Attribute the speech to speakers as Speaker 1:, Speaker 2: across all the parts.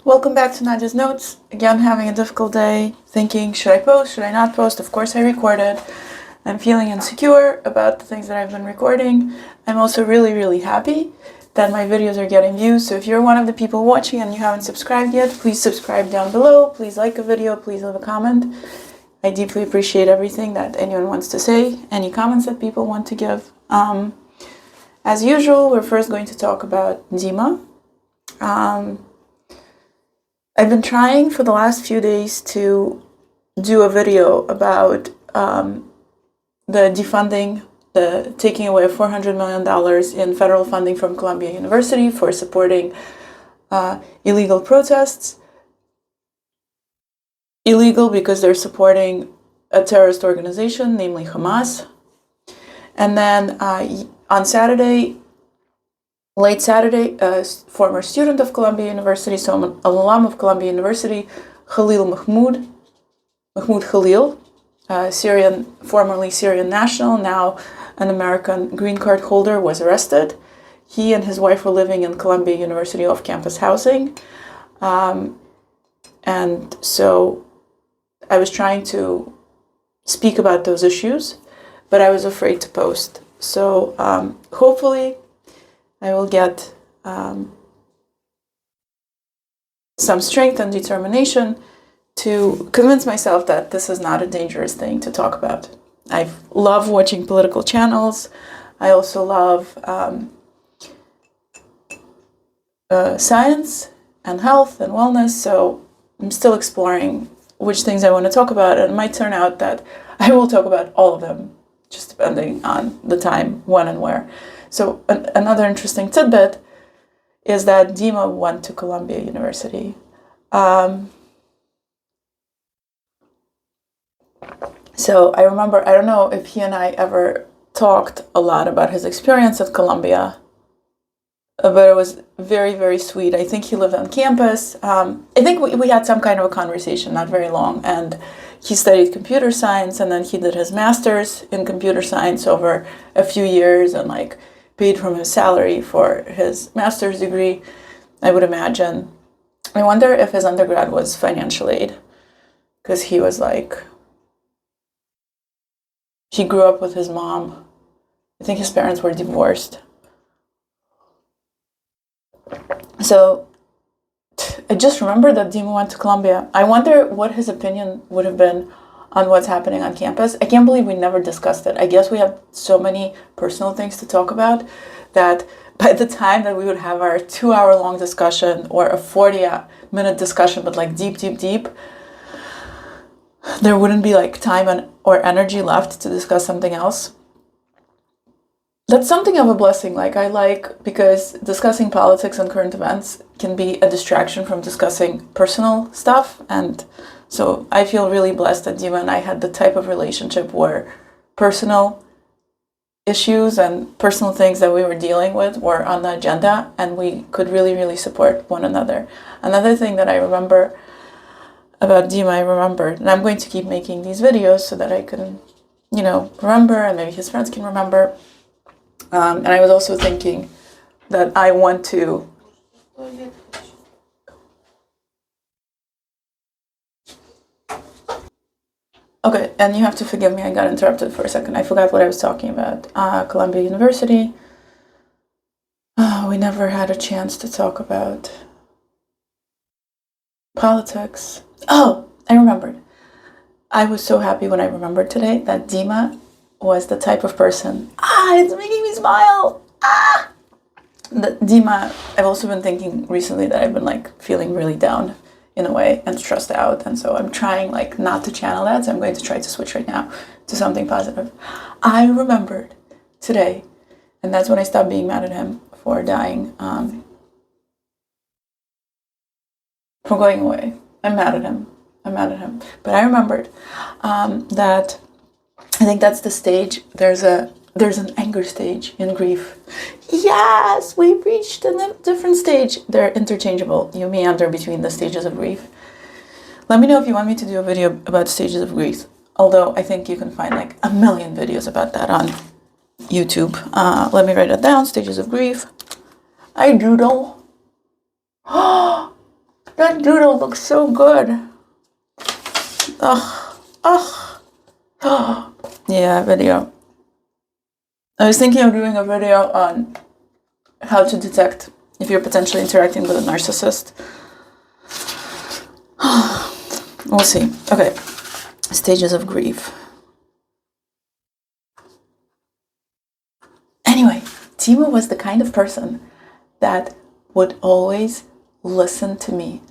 Speaker 1: Welcome back to Nadia's Notes. Again, having a difficult day, thinking, should I post, should I not post? Of course I recorded. I'm feeling insecure about the things that I've been recording. I'm also really happy that my videos are getting views. So if you're one of the people watching and you haven't subscribed yet, please subscribe down below. Please like a video, please leave a comment. I deeply appreciate everything that anyone wants to say, any comments that people want to give. As usual, we're first going to talk about Dima. I've been trying for the last few days to do a video about the defunding, the taking away $400 million in federal funding from Columbia University for supporting illegal protests. Illegal because they're supporting a terrorist organization, namely Hamas. And then on Saturday, late Saturday, a former student of Columbia University, so an alum of Columbia University, Mahmoud Khalil, formerly Syrian national, now an American green card holder, was arrested. He and his wife were living in Columbia University off-campus housing. And so I was trying to speak about those issues, but I was afraid to post. So hopefully I will get some strength and determination to convince myself that this is not a dangerous thing to talk about. I love watching political channels. I also love science and health and wellness, so I'm still exploring which things I want to talk about, and it might turn out that I will talk about all of them, just depending on the time, when and where. So another interesting tidbit is that Dima went to Columbia University. So I remember, I don't know if he and I ever talked a lot about his experience at Columbia, but it was very sweet. I think he lived on campus. I think we had some kind of a conversation, not very long, and he studied computer science, and then he did his master's in computer science over a few years and paid from his salary for his master's degree, I would imagine. I wonder if his undergrad was financial aid, because he was he grew up with his mom. I think his parents were divorced. So I just remember that Dima went to Columbia. I wonder what his opinion would have been on what's happening on campus. I can't believe we never discussed it. I guess we have so many personal things to talk about that by the time that we would have our 2-hour-long discussion or a 40-minute discussion, but deep, there wouldn't be time or energy left to discuss something else. That's something of a blessing. Because discussing politics and current events can be a distraction from discussing personal stuff. And so I feel really blessed that Dima and I had the type of relationship where personal issues and personal things that we were dealing with were on the agenda, and we could really support one another. Another thing that I remember about Dima, and I'm going to keep making these videos so that I can, remember, and maybe his friends can remember. And I was also thinking that I want to okay, and you have to forgive me, I got interrupted for a second. I forgot what I was talking about. Columbia University. We never had a chance to talk about politics. Oh, I remembered. I was so happy when I remembered today that Dima was the type of person. It's making me smile. Dima, I've also been thinking recently that I've been feeling really down in a way and stressed out, and so I'm trying not to channel that, so I'm going to try to switch right now to something positive. I remembered today, and that's when I stopped being mad at him for dying, for going away. I'm mad at him. But I remembered that I think that's the stage. There's an anger stage in grief. Yes, we've reached a different stage. They're interchangeable. You meander between the stages of grief. Let me know if you want me to do a video about stages of grief. Although I think you can find a million videos about that on YouTube. Let me write it down. Stages of grief. I doodle. That doodle looks so good. Ugh. Ugh. Yeah, video. I was thinking of doing a video on how to detect if you're potentially interacting with a narcissist. We'll see. Okay. Stages of grief. Anyway, Timo was the kind of person that would always listen to me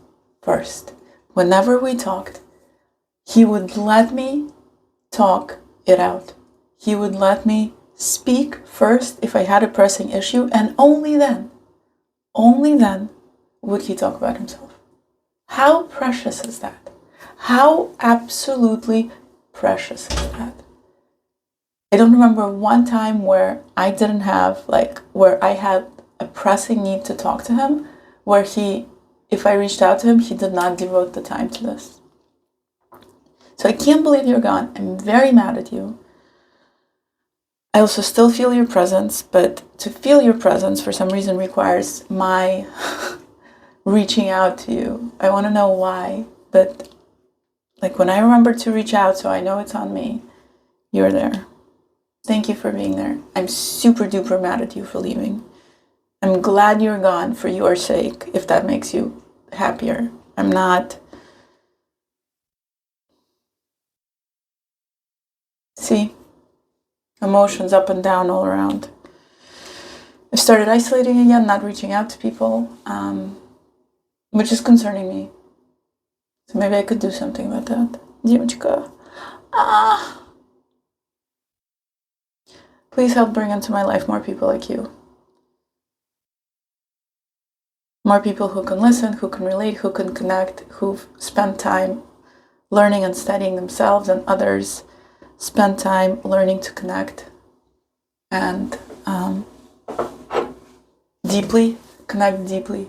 Speaker 1: first. Whenever we talked, he would let me talk it out. He would let me speak first if I had a pressing issue, and only then would he talk about himself. How precious is that? How absolutely precious is that? I don't remember one time where I didn't have, where I had a pressing need to talk to him, where if I reached out to him, he did not devote the time to this. So I can't believe you're gone. I'm very mad at you. I also still feel your presence, but to feel your presence for some reason requires my reaching out to you. I want to know why, but when I remember to reach out, so I know it's on me, you're there. Thank you for being there. I'm super duper mad at you for leaving. I'm glad you're gone for your sake, if that makes you happier. I'm not. See? Emotions up and down all around. I've started isolating again, not reaching out to people, which is concerning me. So maybe I could do something about that. Девочка. Please help bring into my life more people like you. More people who can listen, who can relate, who can connect, who've spent time learning and studying themselves, and others spend time learning to connect and connect deeply,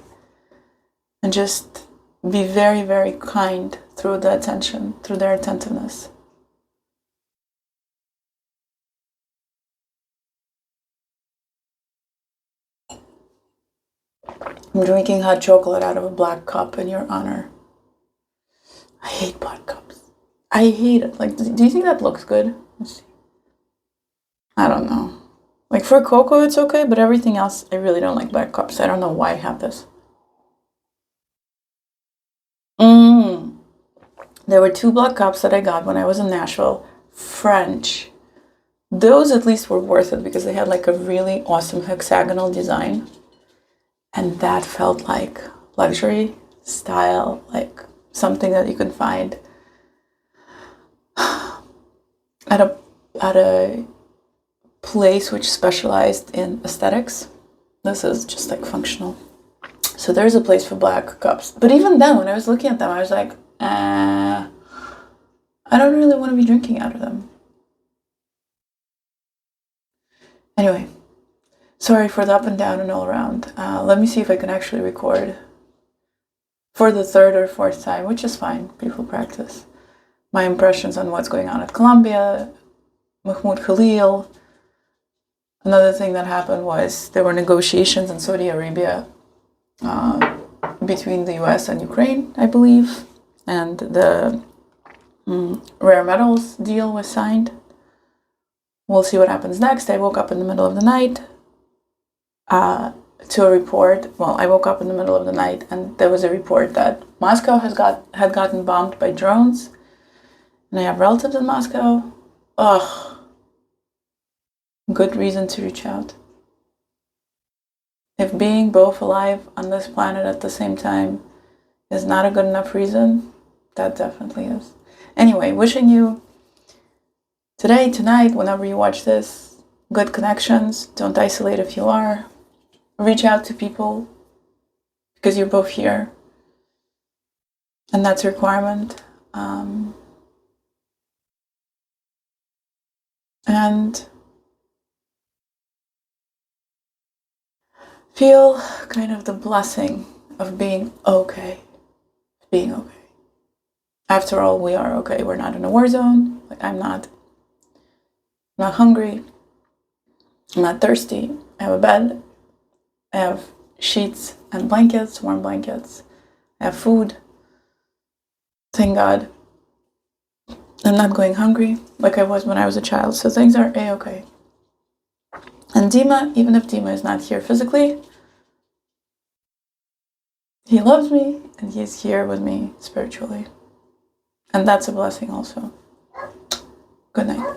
Speaker 1: and just be very, very kind through the attention, through their attentiveness. I'm drinking hot chocolate out of a black cup in your honor. I hate black cups. I hate it. Do you think that looks good? Let's see. I don't know. For cocoa, it's okay, but everything else, I really don't like black cups. I don't know why I have this. There were 2 black cups that I got when I was in Nashville. French. Those at least were worth it because they had a really awesome hexagonal design. And that felt like luxury style, something that you can find at a place which specialized in aesthetics. This is just functional. So there's a place for black cups. But even then, when I was looking at them, I was like, I don't really want to be drinking out of them. Anyway, sorry for the up and down and all around. Let me see if I can actually record for the 3rd or 4th time, which is fine. People practice. My impressions on what's going on at Colombia, Mahmoud Khalil. Another thing that happened was there were negotiations in Saudi Arabia between the US and Ukraine, I believe, and the rare metals deal was signed. We'll see what happens next. I woke up in the middle of the night to a report. Well, I woke up in the middle of the night and there was a report that Moscow had gotten bombed by drones, and I have relatives in Moscow. Ugh. Good reason to reach out. If being both alive on this planet at the same time is not a good enough reason, that definitely is. Anyway, wishing you today, tonight, whenever you watch this, good connections. Don't isolate if you are. Reach out to people because you're both here. And that's a requirement. And feel kind of the blessing of being okay. Being okay. After all, we are okay. We're not in a war zone. I'm not hungry. I'm not thirsty. I have a bed. I have sheets and blankets, warm blankets. I have food. Thank God. I'm not going hungry like I was when I was a child, so things are a-okay. And Dima, even if Dima is not here physically, he loves me and he's here with me spiritually. And that's a blessing also. Good night.